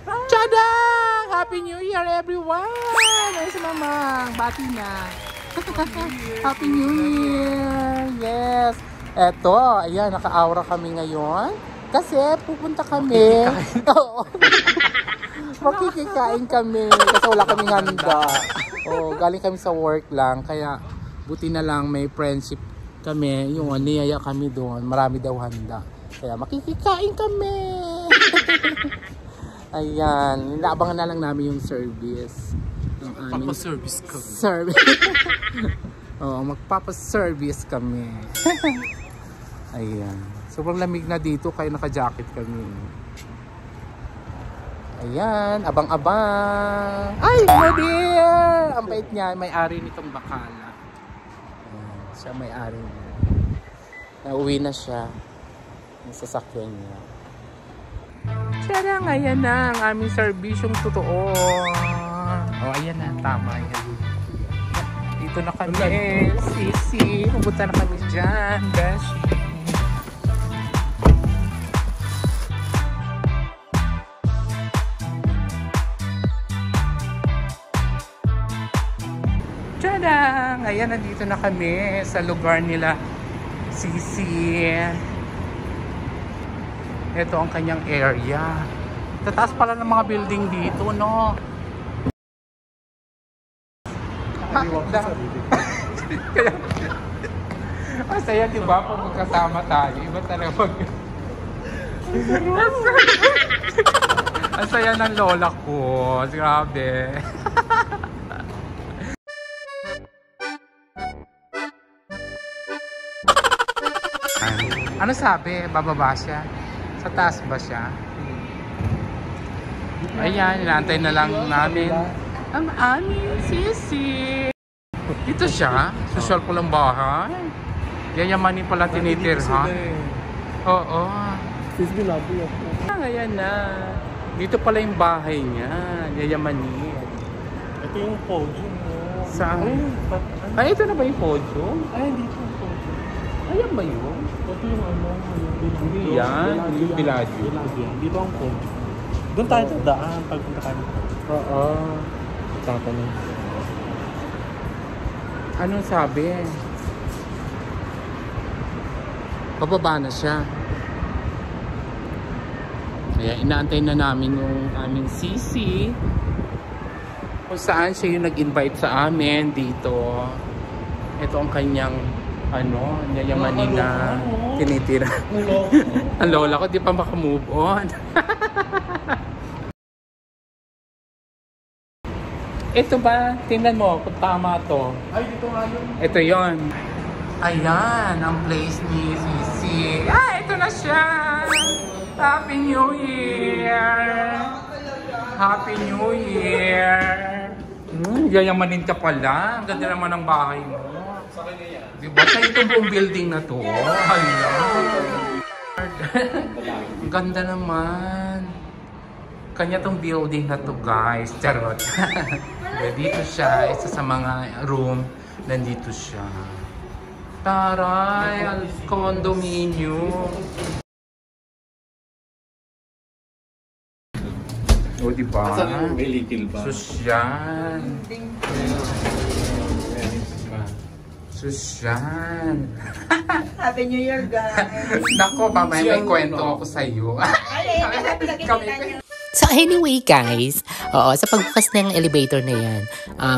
Tada! Happy New Year, everyone! Ay, si Mamang. Bati na. Happy New Year! Yes! Eto, ayan, naka-aura kami ngayon. Kasi pupunta kami. Oo. Makikikain kami. Kasi wala kaming handa. Oh, galing kami sa work lang. Kaya buti na lang may friendship kami. Yung niyaya kami doon. Marami daw handa. Kaya makikikain kami. Ayan. Inaabangan na lang namin yung service. Magpapaservice ka. Service. Oo, magpapaservice kami. Ayan. Sobrang lamig na dito kaya naka-jacket kami. Ayan, abang-abang. Ay, my dear! Ang bait niya, may-ari nitong bakala. Ayan, siya may-ari niya. Nauwi na siya. Yung sasakyan niya. Tara, ayan na ang aming servisyong totoo. Oh, ayan na, tama yan. Dito na kami, Sisi. Pupunta na kami dyan, Beshi. Tada! Ayan, nandito na kami sa lugar nila, Sisi. Ito ang kanyang area. Tataas pala ng mga building dito, no? Masaya, diba? Pag magkasama tayo, iba talaga pag... Ang saya ng lola ko. Grabe. Ano sabi? Bababa siya? Sa taas ba siya? Ayan, inaantay na lang namin ang aming Sisi. Dito siya? Social po lang bahay? Yayamanin pala tinitirhan? Oo. Sisi, labi ako. Ayan na. Dito pala yung bahay niya. Yayamanin. Ito yung podium. Saan? Ay, ito na ba yung podium? Ay, dito yung podium. Ayan ba yun? Ito yung ano, yung yan, yung Bellagio. Dito ang podium. Doon tayo sa daan pagpunta tayo. Oo. Tatanong. Anong sabi? Pababa na siya. Kaya inaantay na namin yung aming Sisi. Kung saan siya yung nag-invite sa amin dito. Ito ang kanyang ano, yayamanin na tinitira. Ang lola ko, di pa makamove on. Ito ba? Tingnan mo kung tama to. Ay, dito nga yun. Ito yon. Ayan, ang place ni Sisi. Ah, ito na siya! Happy New Year! Happy New Year! Yayamanin ka pala. Ang ganda naman ang bahay mo. Sa kanya yan. Diba? Sa itong buong building na to. Hala. Ang ganda naman. Kanya tong building na to, guys. Charot. Dito siya. Isa sa mga room. Nandito siya. Taray, al condominium. O, diba? Saan may likil ba? Sosyal. Sosyal. Happy New Year, guys! Nako, mamaya may kwento ako sa'yo. So anyway guys, sa pagbukas ng elevator na yan,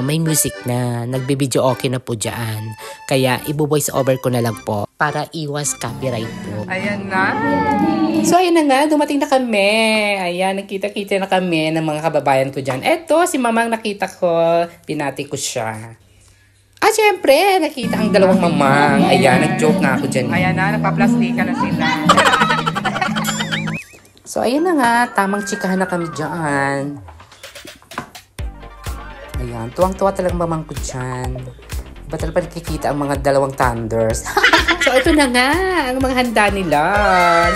may music na, nagbibideo okay na po dyan. Kaya ibo-voice over ko na lang po para iwas copyright po. Ayan na. So ayan na nga, dumating na kami. Ayan, nakita-kita na kami ng mga kababayan ko dyan. Eto, si Mamang nakita ko, pinati ko siya. Syempre, nakita ang dalawang Mamang. Ayan, nag-joke nga ako dyan. Ayan na, nagpa-plastika na sila. So, ayun na nga. Tamang chikahan na kami dyan. Ayan. Tuwang-tuwa talagang Mamang ko dyan. Iba talaga nakikita ang mga dalawang thunders. So, ito na nga. Ang mga handa nila.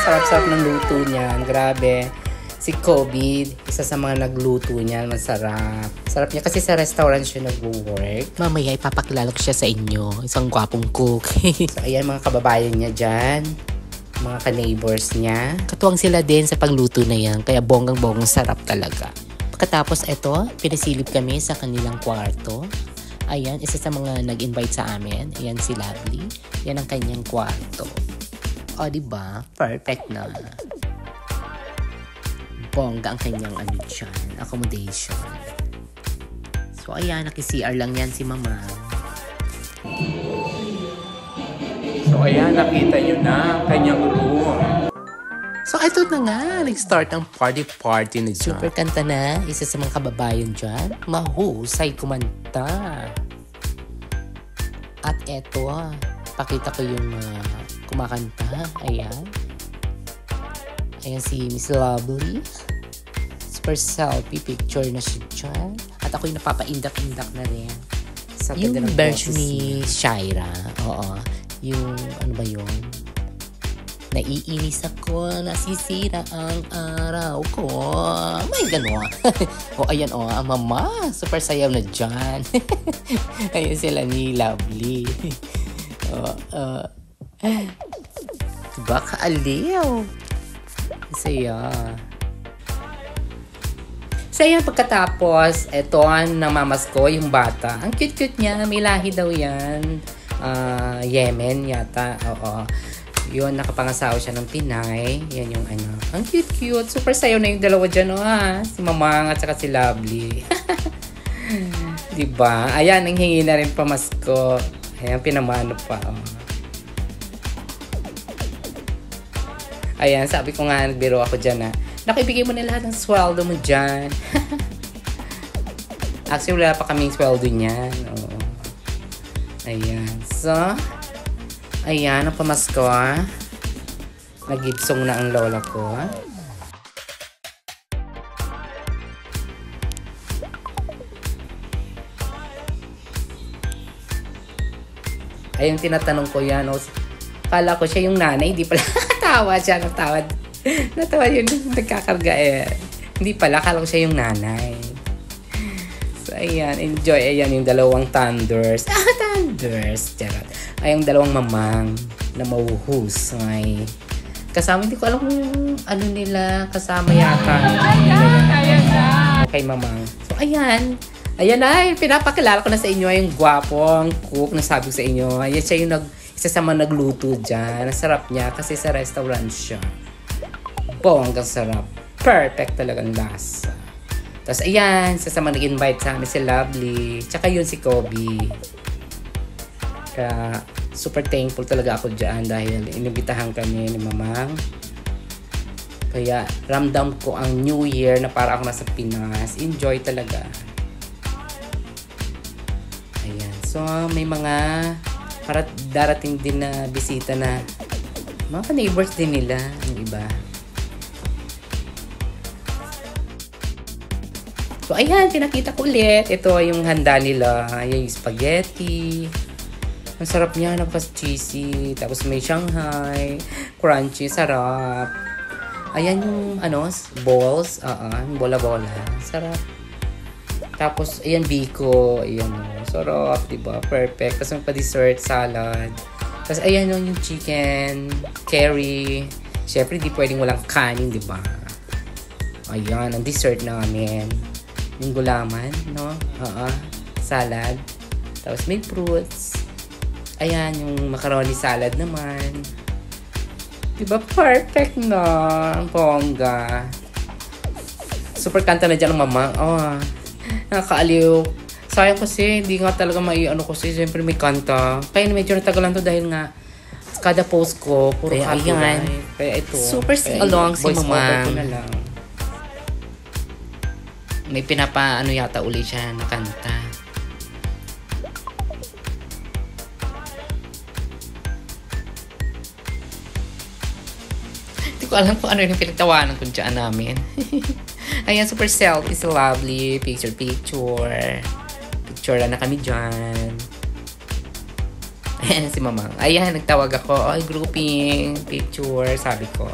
Sarap-sarap ng luto niyan. Grabe. Si Kobe, isa sa mga nagluto niyan. Masarap. Sarap niya kasi sa restaurant siya nag-work. Mamaya ipapakilala ko siya sa inyo. Isang gwapong cook. So, ayan mga kababayan niya dyan. mga ka-neighbors niya. Katuwang sila din sa pagluto na yan, kaya bonggang-bonggang sarap talaga. Pagkatapos eto, pinasilip kami sa kanilang kwarto. Ayan, isa sa mga nag-invite sa amin. Ayan si Lovely. Yan ang kanyang kwarto. O, diba? Perfect na. Bongga ang kanyang accommodation. So, ayan, naki-CR lang yan si Mama. So ayan, nakita nyo na kanyang room. So, ito na nga. Nag-start ang party na dyan. Super kanta na. Isa sa mga kababayan dyan. Mahusay kumanta. At eto, pakita ko yung kumakanta. Ayan. Ayan si Miss Lovely. Super selfie picture na siya dyan. At ako'y napapaindak-indak na rin. Sa yung version ni Shaira. Oo. Yung, ano ba yun? Naiinis ako, nasisira ang araw ko. May gano'n. O, ayan o, Mama. Super sayaw na dyan. Ayan sila ni Lovely. Diba, kaaliw. Saya. So, ayan, pagkatapos, eto, namamas ko yung bata. Ang cute-cute niya. May lahi daw yan. Yemen yata. Oo. Yun, nakapangasawa siya ng Pinay. Yan yung ano. Ang cute-cute. Super sayo na yung dalawa dyan, si Mamang at saka si Lovely. Diba? Ayan, ang hingi na rin pamasko. Ayan, pinamano pa. Ayan, sabi ko nga, nagbiro ako dyan nakibigay mo na lahat ng sweldo mo dyan. Actually, wala pa kaming sweldo niyan. Oo. Ayan. So, ayan, ang pamasko. Nag-gibsong na ang lola ko. Ayun, tinatanong ko yan. Kala ko siya yung nanay. Hindi pala. Tawa siya. Natawa yun. Nagkakarga Hindi pala. Kala ko siya yung nanay. So, ayan. Enjoy. Ayan yung dalawang thunders. Thunders. Charot. Ay, yung dalawang mamang na mauhusay. Kasama, hindi ko alam kung ano nila. Kasama yata. Ayan na. Kay mamang. So, ayan. Ayan ay, pinapakilala ko na sa inyo yung gwapong cook na sabi ko sa inyo. Ayan siya yung isa sa mga nagluto dyan. Ang sarap niya kasi sa restaurant siya. Bonggang sarap. Perfect talagang lasa. Tapos ayan, isa sa mga nag-invite sa amin si Lovely. Tsaka yun si Kobe. Kaya super thankful talaga ako dyan dahil inibitahan kami ni Mamang. Kaya ramdam ko ang New Year na para ako nasa Pinas. Enjoy talaga. Ayan. So may mga para darating din na bisita na mga neighbors din nila ang iba. So ayan, pinakita ko ulit. Ito yung handa nila. Ayan yung spaghetti. Ang sarap niya, napaka-cheesy. Tapos may Shanghai. Crunchy, sarap. Ayan yung balls. Bola-bola. Sarap. Tapos, ayan, biko. Ayan, sarap, diba? Perfect. Tapos may pa-dessert, salad. Tapos, ayan yung chicken, curry. Siyempre, di pwedeng walang kanin, diba? Ayan, ang dessert namin. Yung gulaman, no? Salad. Tapos, may fruits. Ayan, yung macaroni salad naman. Diba? Perfect na. Ang bongga. Super kanta na dyan ng Mama. Nakakaaliw. Sayang kasi, hindi nga talaga kasi siyempre may kanta. Kaya medyo natagalan to dahil nga kada post ko, puro copyright. Kaya ito. Super sing-along si Mama. May yata uli siya na kanta. Hindi ko alam kung ano yung pinagtawanan ko dyan namin. Ayan, super selfie is lovely. Picture. Picture na kami dyan. Ayan si Mamang. Ayan, nagtawag ako. Ay, grouping. Picture, sabi ko.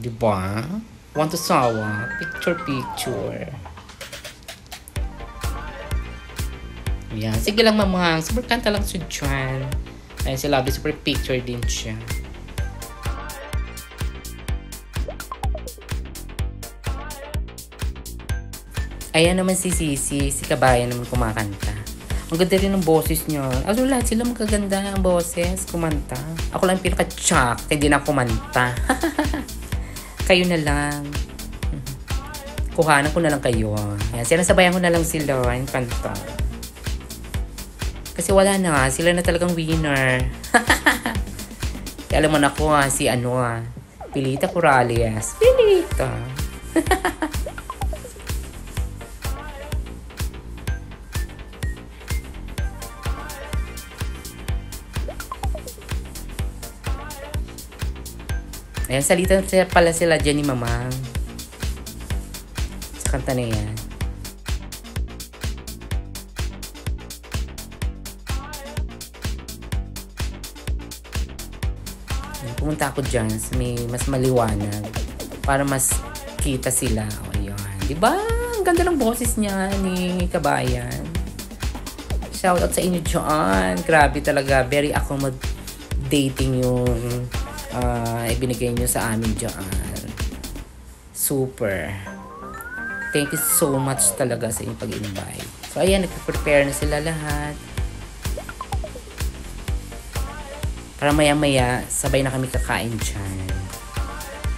Diba? Want to sawa? Picture. Ayan. Sige lang, mamang. Super kanta lang si Juan. Ayan, si Lovely. Super picture din siya. Ayan naman si Sisi. Si Kabayan naman kumakanta. Ang ganda rin ng boses niya. Also, lahat sila magaganda ang boses. Kumanta. Ako lang pinaka-chak. Hindi na kumanta. Kayo na lang. Kuhanan ko na lang kayo. Ayan, sinasabayan ko na lang sila. Yung kanta. Kasi wala na. Sila na talagang winner. Alam mo na ako si Pilita Corrales. Pilita. Ayan, salita pala sila dyan ni Mamang. Sa kanta na yan. Pumunta ako dyan sa may mas maliwanag para mas kita sila. O yun. Diba? Ang ganda ng boses niya ni Kabayan. Shoutout sa inyo dyan. Grabe talaga. Very accommodating yung ibinigay nyo sa amin dyan. Super. Thank you so much talaga sa inyong pag-invite. So ayan, nagpe-prepare na sila lahat. Para maya-maya, sabay na kami kakain dyan.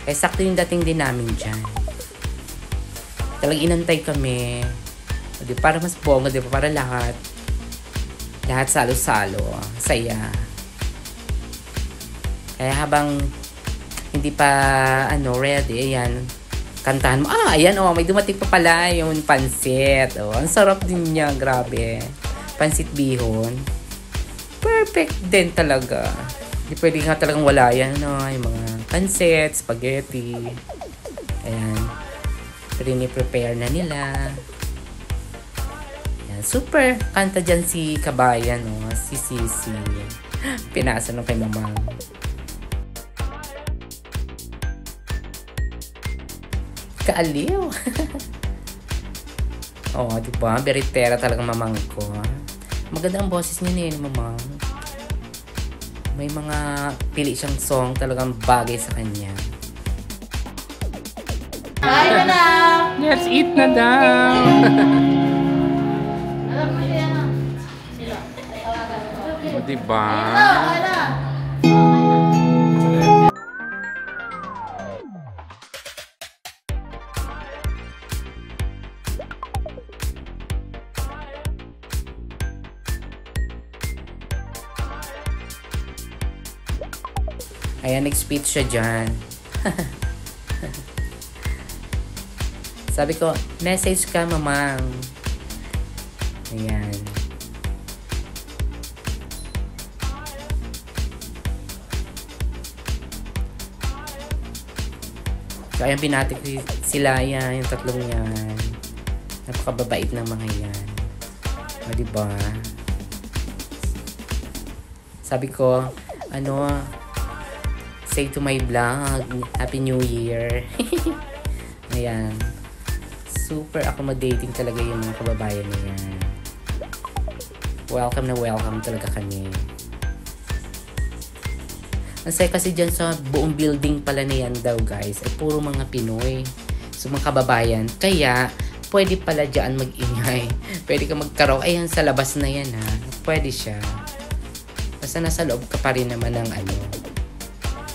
Kaya sakto yung dating din namin dyan. Talagang inantay kami. Di, para mas bongga, di ba? Para lahat salo-salo. Saya. Kaya habang hindi pa ready, ayan, kantahan mo. Ayan, may dumating pa pala yung pansit. Ang sarap din niya, grabe. Pansit bihon. Perfect din talaga. Hindi pwede nga talagang wala yan, yung mga pansit, spaghetti. Ayan. Prepare na nila. Ayan, super. Kanta dyan si Kabayan, si Sisi. Pinasa nung kay Mamang. Kaaliw. Diba? Beritera talagang Mamang ko. Maganda ang boses niya ni Mamang. May mga pili siyang song talagang bagay sa kanya. Kain na! Let's eat na daw. O, diba? Ayan, nag-speech siya dyan. Sabi ko, message ka, Mamang. Ayan. So, ayan, binati ko sila yan, yung tatlong yan. Napakababait ng mga yan. O, diba? Sabi ko, say to my vlog, Happy New Year. Ayan. Super accommodating talaga yung mga kababayan na yan. Welcome na welcome talaga kami. Ang saya kasi dyan sa buong building pala na yan daw, guys, ay puro mga Pinoy. So, mga kababayan. Kaya, pwede pala dyan mag-ingay. Pwede ka magkaraoke. Ayan, sa labas na yan, ha. Pwede siya. Basta nasa loob ka pa rin naman ng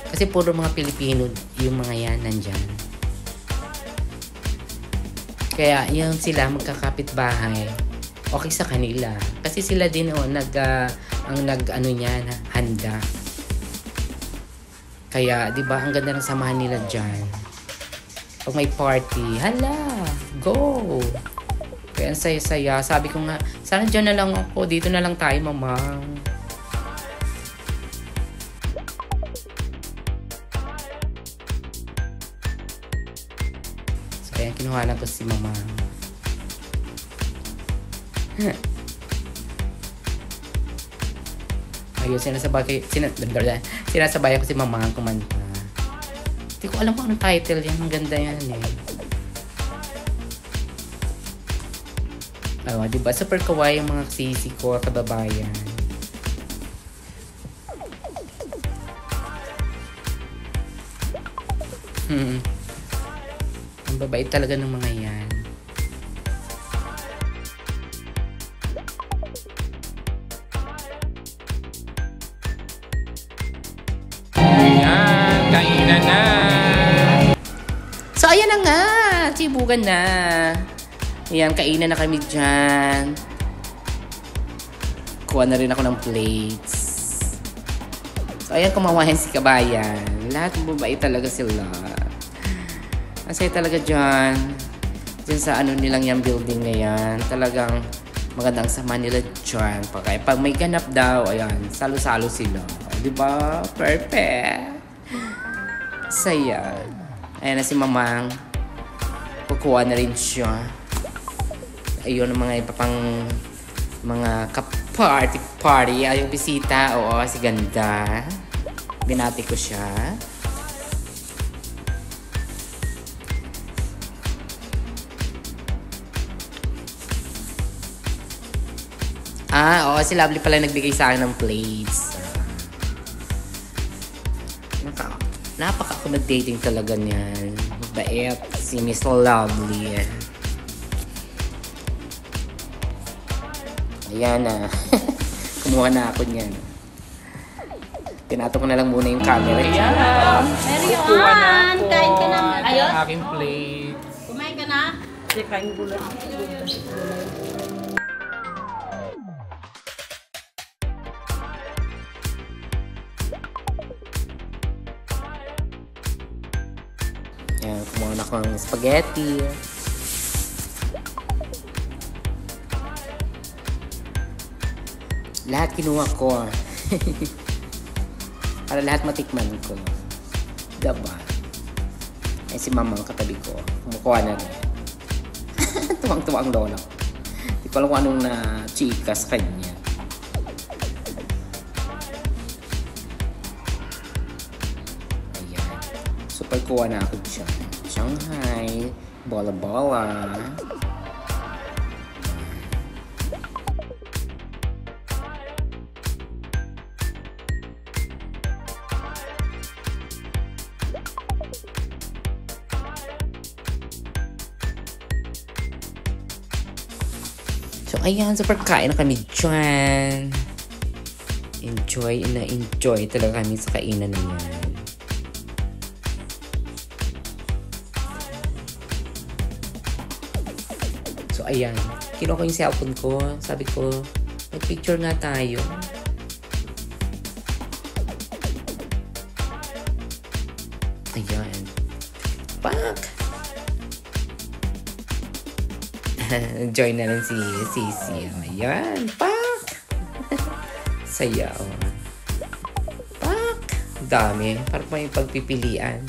Kasi puro mga Pilipino yung mga yan nandyan. Kaya yung sila magkakapit-bahay, okay sa kanila. Kasi sila din handa. Kaya, di ba, ang ganda ng samahan nila dyan. Pag may party, hala, go! Kaya ang saya-saya. Sabi ko nga, sana dyan na lang ako. Dito na lang tayo, Mamang. Kaya kinuha ko si Mamang. Ayun, sinasabay ko si Mamang kumanta. Hindi ko alam kung anong title yan. Ang ganda yan eh. Oh, diba? Super kawaii yung mga sisi ko, kababayan. Ang babait talaga ng mga yan. Ayan, kainan na. So, ayan na nga. Sibugan na. Ayan, kainan na kami dyan. Kuha na rin ako ng plates. So, ayan, kumawahin si kabayan. Lahat mabait talaga sila. Masaya talaga dyan. Dyan sa ano nilang yung building na yan. Talagang magandang sama nila dyan. Pag may ganap daw, ayan, salo-salo sila. Diba? Perfect. Saya. Ayan na si Mamang. Kukuha na rin siya. Ayun ang mga ipapang mga ka-party. Ay, yung bisita. Oo, si Ganda. Binati ko siya. Oo, si Lovely pala nagbigay sa akin ng plates. Napaka ako nag-dating talaga niyan. Mabait si Miss Lovely. Ayan na. Kumuha na ako niyan. Tinato ko na lang muna yung camera. Ayan. Kuha na ako. Kain ka na. Ayun. Aking plate. Kumain ka na? Kasi kain gulay. Ayan, kumuha na ako ng spaghetti. Lahat kinuha ko. Para lahat matikman ko. Diba? Eh si Mamang katabi ko. Kumukuha na rin. Tuwang-tuwa ang lola ko. Hindi ko alam kung anong na-chika sa kanya. Ayan. Super kuha na ako dyan. Shanghai. Bola-bola. So, ayan, super kain na kami dyan. Enjoy na enjoy talaga kami sa kainan na yan. So, ayan. Kinuha ko yung cellphone ko. Sabi ko, mag-picture nga tayo. Ayan. Pak! Join na rin si Sisi. Ayan. Pak! Saya. Pak! Dami. Parang may pagpipilian.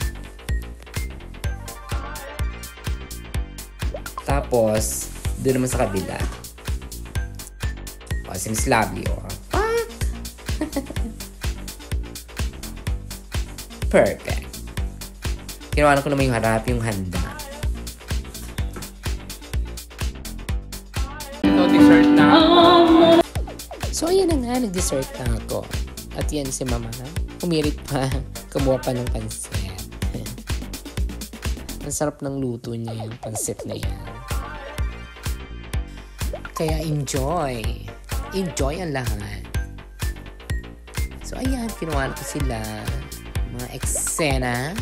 Tapos, doon naman sa kabila. O, si Miss Lovely. Pak! Perfect. Kinuha ko naman yung harap, yung handa. Dessert na ako. So, ayan na nga, nag-dessert na ako. At yan si Mama, umirit pa, kumuha pa ng pansit. Ang sarap ng luto niya yung pansit na yan. Kaya enjoy. Enjoy ang lahat. So, ayan, kinuha ko sila. Mga eksena.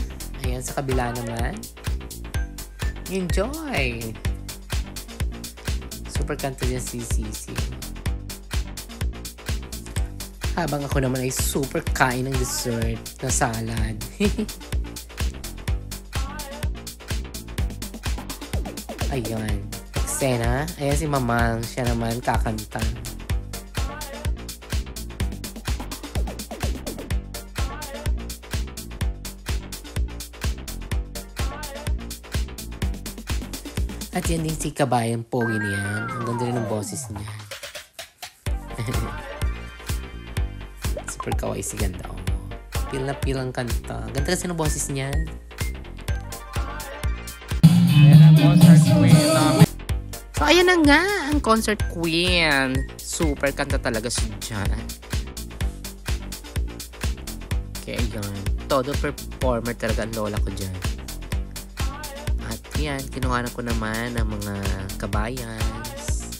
Ayan, sa kabila naman. Enjoy! Super kanta niya si Sisi. Habang ako naman ay super kain ng dessert na salad. Ayan. Eksena. Ayan si Mamang. Siya naman kakanta. At yan din si Kabayan Pogi niyan. Ang ganda rin ng boses niya. Super kawaii si Ganda. Pil na pil ang kanta. Ganda kasi ng boses niya. queen namin. So, ayan na nga ang concert queen. Super kanta talaga si Jan. Kaya yun, todo performer talaga ang lola ko dyan. At yan, kinuhanan ko naman ang mga kabayans.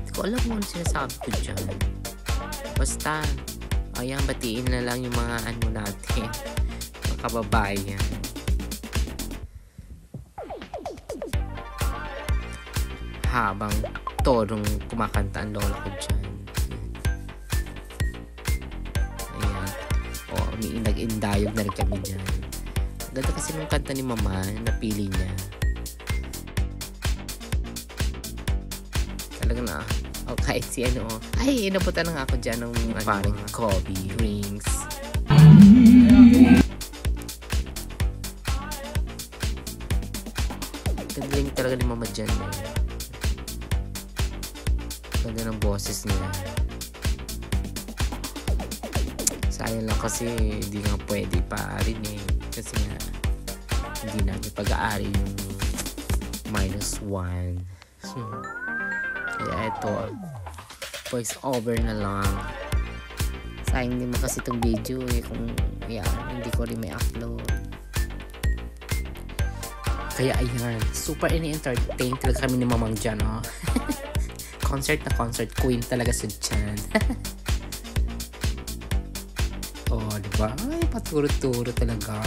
Hindi ko alam kung ano sinasabi ko dyan. Basta, ayan, batiin na lang yung mga ano natin, mga kababayan. Habang todong kumakanta ang lola ko dyan. Ayan. O, nag-indayog na rin kami dyan. Ganda kasi nung kanta ni mama, napili niya. Talaga na, o kahit si ano, ay, inabutan na nga ako dyan ng parang Kobe rings. Ganda rin talaga ni mama dyan. Ganda ng boses niya. Sayang lang kasi hindi nga pwede pa-rin eh. Kasi nga hindi natin pag-aari yung -1. Kaya ito, voice over na lang. Sayang din mo kasi itong video eh. Kung yan, hindi ko rin may upload. Kaya ayan, super ini-entertain talaga kami ni Mamang dyan, oh. Concert na concert queen talaga si Jan. Oh, diba? Ay, paturo-turo talaga.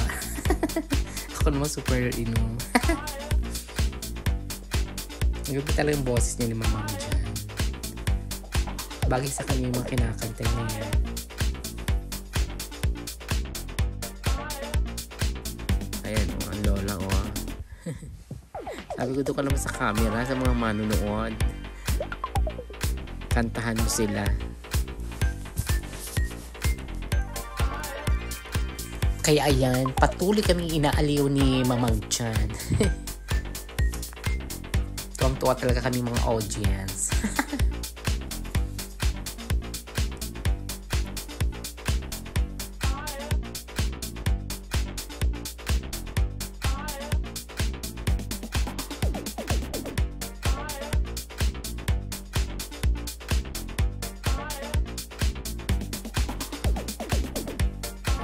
Ako naman super inom. Gabi talaga yung boses niya ni Mamang Jan. Bagay sa kanya yung mga kinakanta niya. Ayan, oh, ang lola, oh. Sabi ko doon ka naman sa camera, sa mga manunood. Kantahan mo sila. Kaya ayan, patuloy kaming inaaliw ni Mamang Jan. Tuwang-tuwa talaga kami mga audience.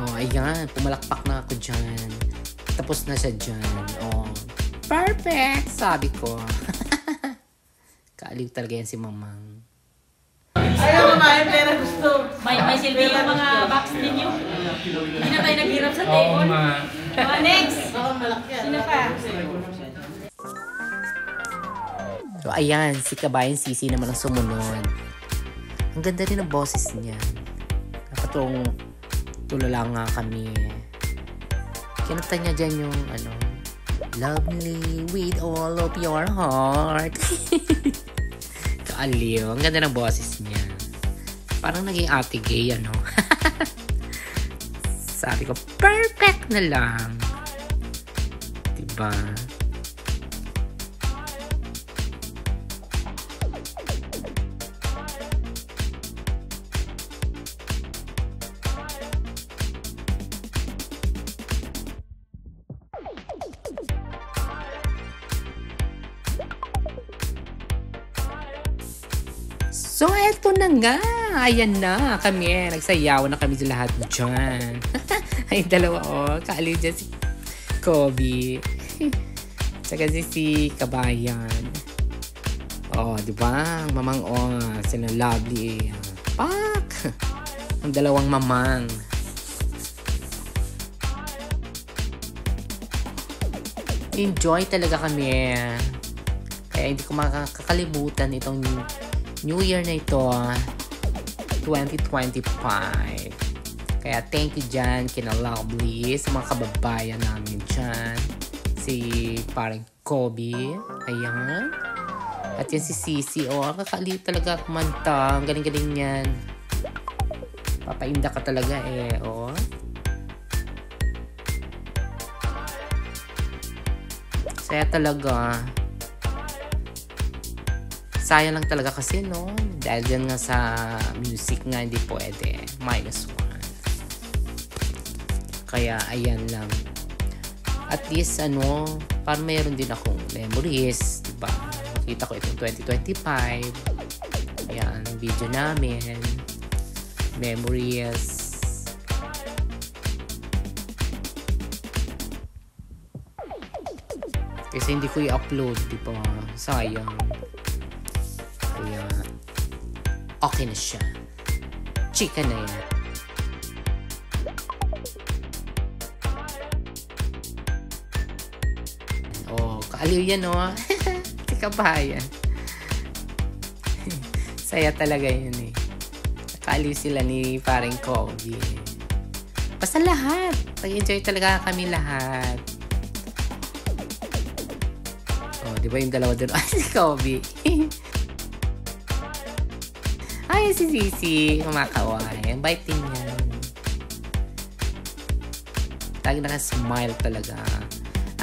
Oh, ayan. Pumalakpak na ako dyan. Tapos na siya dyan. Oh, perfect! Sabi ko. Kaaliw talaga yan si Mamang. Ayaw kumain, pero gusto. May silbi yung mga box ninyo. Hindi na tayo naghirap sa table. Next! Sino pa? So, ayan. Si Kabayan Sisi naman ang sumunod. Ang ganda rin ang boses niya. Napatong tulala nga kami. Kinanta niya dyan yung ano, love me with all of your heart. Kaaliw. Ang ganda ng boses niya. Parang naging ate gay, ano. Sabi ko, perfect na lang. Diba? So, eto na nga. Ayan na kami. Nagsayaw na kami sa lahat dyan. Ay, dalawa, oh. Kaaliw dyan si Kobe. Tsaka si Kabayan. Oh, diba? Mamang, oh. Sila lovely. Pak! Ang dalawang mamang. Enjoy talaga kami. Kaya hindi ko makakalimutan itong New Year na ito, 2025. Kaya thank you dyan, kina Lovely, sa mga kababayan namin dyan. Si parang Kobe, ayan. At yan si Sisi, oh, kakaliw talaga kumanta. Ang galing-galing yan. Papainda ka talaga eh, oh. Saya talaga. Sayang lang talaga kasi, no? Dahil dyan nga sa music nga, hindi pwede. -1. Kaya, ayan lang. at least parang mayroon din akong memories, diba? Nakita ko itong 2025. Ayan, video namin. Memories. Kasi hindi ko i-upload, diba? Sayang. Kaya, okay na siya. Chika na yan. Oh, kaaliw yan, oh. Si kabayan. Saya talaga yun, eh. Kaaliw sila ni paring Kobe. Basta lahat. Nag-enjoy talaga kami lahat. Oh, di ba yung dalawa doon? Ay, si Kobe. Ay, si Sisi. Kumakaway. Ang bait din yan. Lagi naka-smile talaga.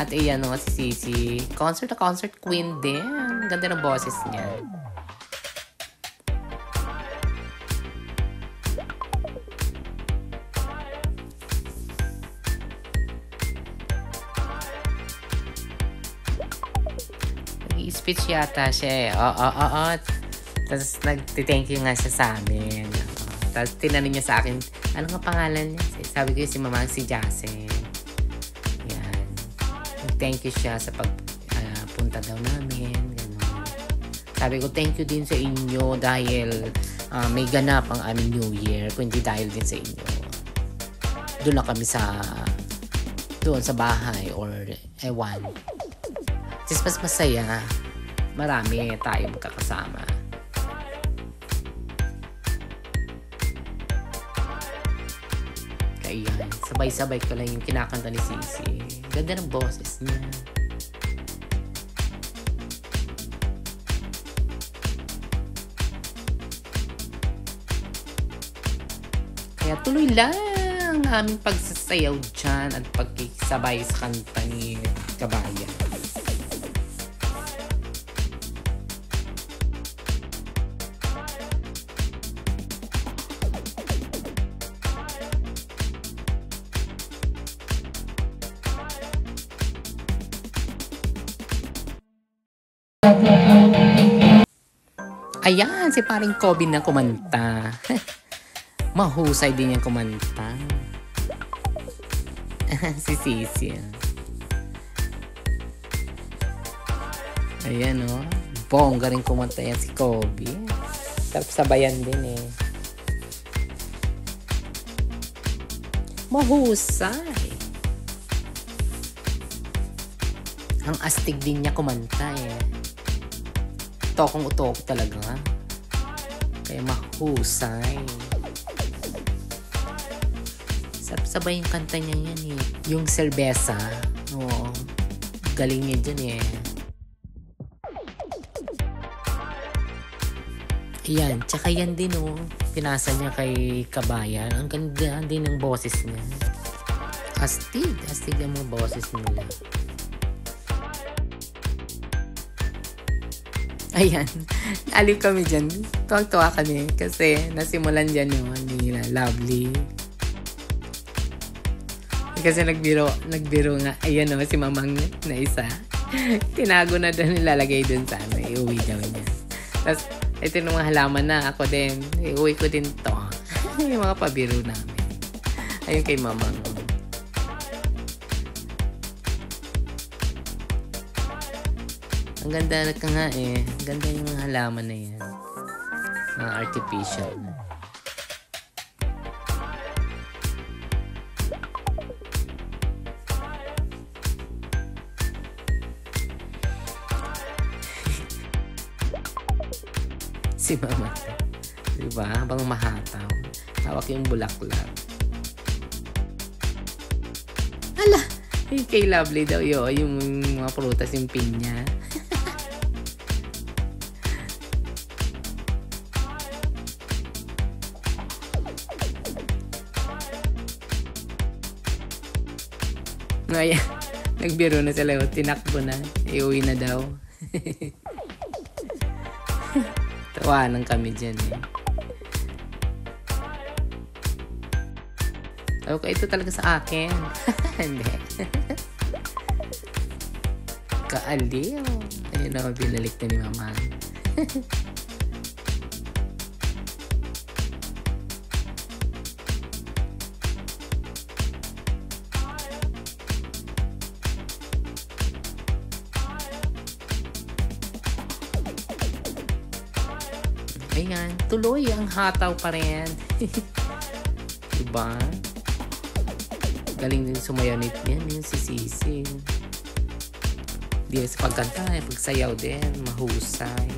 At iyan si Sisi. Concert na concert queen din. Ganda ng boses niya. Nag-i-speech yata siya eh. Oo. Tapos nag-thank you nga siya sa amin. Tapos tinanong niya sa akin, ano nga pangalan niya? Sabi ko si Mamang si Jasen. Yan. Thank you siya sa pagpunta daw namin. Ganun. Sabi ko, thank you din sa inyo dahil may ganap ang aming New Year. Kung hindi dahil din sa inyo. Doon lang kami doon sa bahay or ewan. Just mas masaya. Marami tayo magkakasama. Kaya sabay-sabay ko lang yung kinakanta ni Sisi. Ganda ng boses niya. Kaya tuloy lang ang aming pagsasayaw dyan at pagkisabay sa kanta ni Kabayan. Ayan, si paring Kobe na kumanta. Mahusay din yung kumanta. Si Sisi. Ayan, oh. Bongga rin kumanta yan si Kobe. Tapos sabayan din eh. Mahusay. Ang astig din niya kumanta eh. Utokong-utok talaga. Kaya mahusay. Sabay yung kanta niya yan eh. Yung Cerveza. Oo. Galing niya dyan eh. Ayan. Tsaka yan din oh. Pinasa niya kay Kabayan. Ang ganda din ng boses niya. Astig. Astig ang mga boses nila. Ayan. Aliw kami dyan. Tuwag-tuwa kami. Kasi nasimulan dyan yung nila. Lovely. Kasi nagbiro nga. Ayan o, si Mamang na isa. Tinago na doon. Nilalagay doon sa iuwi daw niya. Tapos, ito yung mga halaman na. Ako din. Iuwi ko din to. Yung mga pabiro namin. Ayun kay Mamang. Ang ganda na ka nga eh. Ang ganda yung mga halaman na yan. Mga artificial na. Si Mama. Diba? Habang mahataw. Hawak yung bulaklak. Hala! Yung kay Lovely daw yung mga prutas yung pinya. Ngayon, nagbiro na sila. Tinakbo na. Iuwi na daw. Tawanan kami dyan eh. Sabi ko, ito talaga sa akin. Hindi. Kaaliw. Ayun na, binalik na ni Mama. Ayan, tuloy ang hataw pa rin. Diba? Galing din sumayaw nito yan, yung si Sisi. Di sa pagkanta, pagsayaw din, mahusay.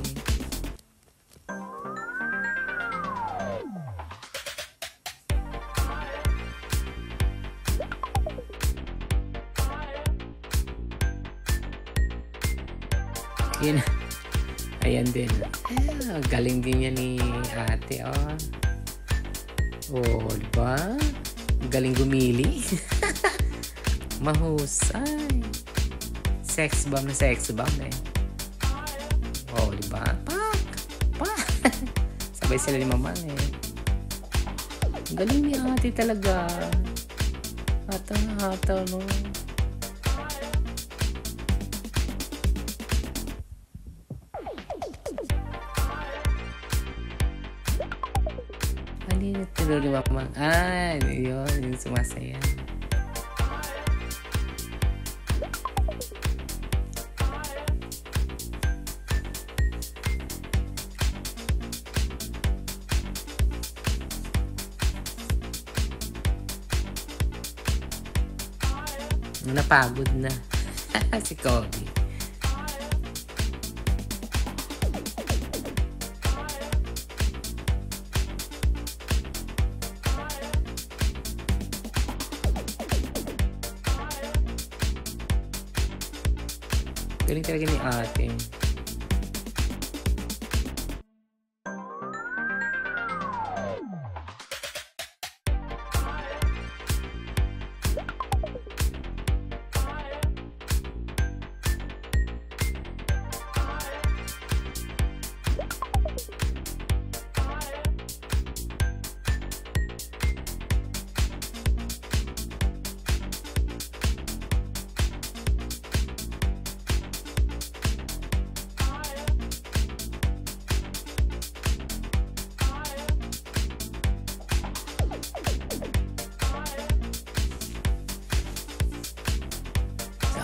Yan. Ayan din. Galing din yan ni ate, oh. Oh, diba? Galing gumili. Mahusay. Sex bomb na sex bomb, eh. Oh, diba? Pak! Pak! Sabay sila ni Mama, eh. Galing ni ate talaga. Hataw na hataw, no? Tuloy ni Mama. Ah, yun. Yung sumasaya. Napagod na. Si Kobe. Galing talaga ni ate.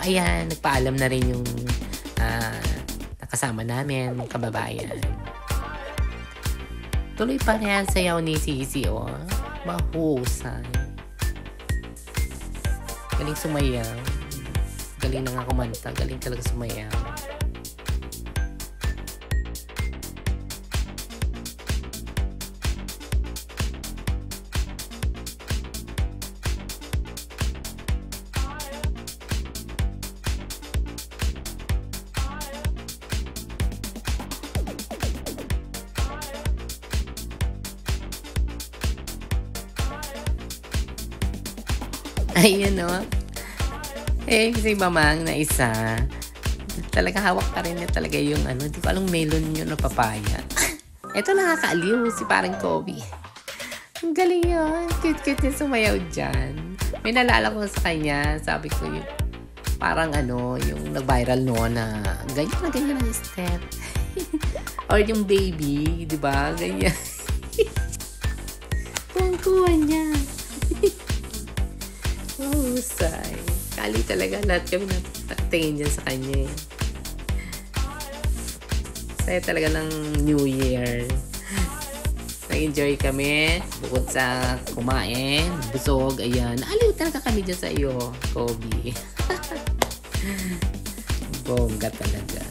Ayan, nagpaalam na rin yung nakasama namin, kababayan. Tuloy pa rin ang sayaw ni Sisi, oh. Mahusay. Galing sumayaw. Galing na nga kumanta. Galing talaga sumayaw. Ayun, no? Eh, kasi Mamang na isa, talaga hawak pa rin niya talaga yung ano, hindi ko alam melon yun o papaya. Ito nakakaaliw, si parang Kobe. Ang galing yun. Cute-cute niya sumayaw dyan. May nalala ko sa kanya, sabi ko yung parang ano, yung nag-viral noon na ganyan ang step. Or yung baby, di ba? Ganyan. Kuha niya. Mahusay. Kali talaga lahat kami nakatingin dyan sa kanya. Saya talaga ng New Year. Nag-enjoy kami. Bukod sa kumain, busog, ayan. Aliw talaga kami dyan sa iyo, Kobe. Bongga talaga.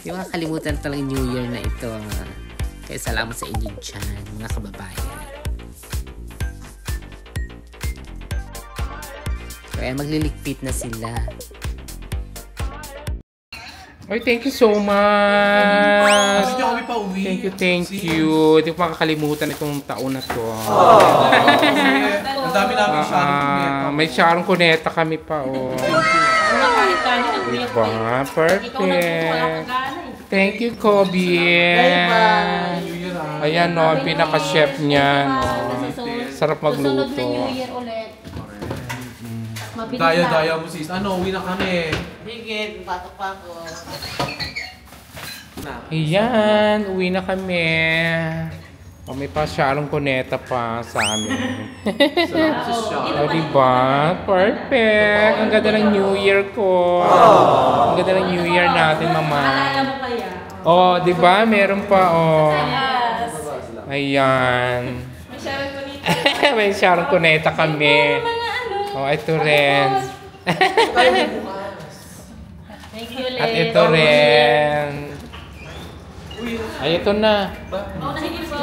Hindi makakalimutan talaga New Year na ito. Kaya salamat sa inyo dyan, mga kababayan. Kaya magliligpit na sila. Oy, thank you so much. Hindi kami pa uwi. Thank you. Hindi ko makakalimutan itong taon na to. Ang dami namin Sharon. May Sharon Cuneta kami pa, oh. Diba? Perfect. Thank you, Kobe. Ayan, no, pinaka-chef niyan. Oh. Sarap magluto. bilis lang. Daya-daya mo sis. Ano, uwi na kami. Sige, patok pa ako. Ayan, uwi na kami. May pa Sharon Cuneta pa sa amin. Salamat sa shop. O, diba? Perfect. Ang ganda ng New Year ko. Ang ganda ng New Year natin, mama. Maalala mo kaya? Oh, diba? Meron pa, oh. Yes. Ayan. May Sharon Cuneta. May Sharon Cuneta kami. Oh, ito rin. Thank you, Len. At ito rin. Ay, ito na. Oh, nahigit po.